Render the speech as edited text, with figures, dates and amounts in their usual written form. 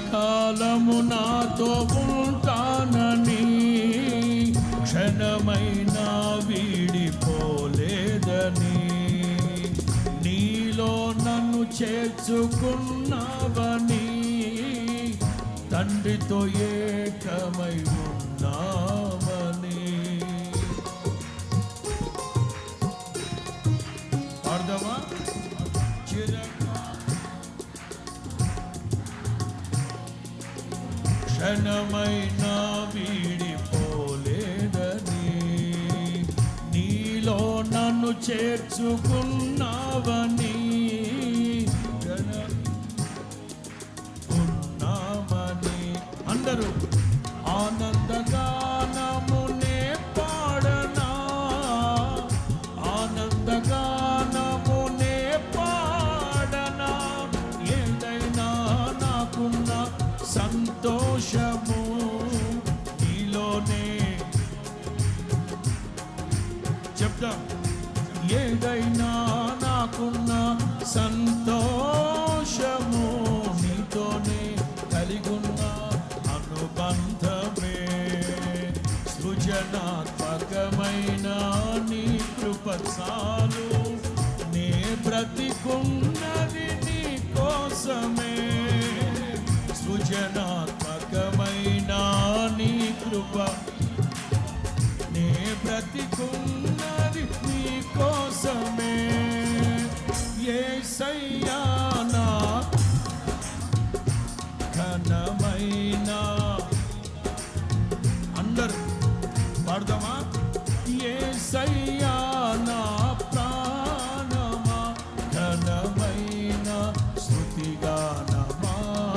కాలము నాతో ఉంటానని క్షణమైనా వీడిపోలేదని నీలో నన్ను చేర్చుకున్నావని తండ్రితో ఏకమై ఉన్నావని అర్థమా? క్షణమైనా వీడిపోలేదని నీలో నన్ను చేర్చుకున్నావని ఉన్నామని అందరూ ఆనందగానమునే పాడనా ఆనందగానమునే పాడనా ఏదైనా నాకున్న సంతోషము నీలోనే చెప్తా ఏదైనా నాకున్న సంతోషము నీతోనే కలిగున్న అనుబంధమే సృజనాత్మకమైన నీ కృప చాలు నే బ్రతికున్నది నీ కోసమే సృజనాత్మకమైన నీ కృప నే బ్రతికున్నది నీ కోసమే యేసయ్యా నా ఘనమైన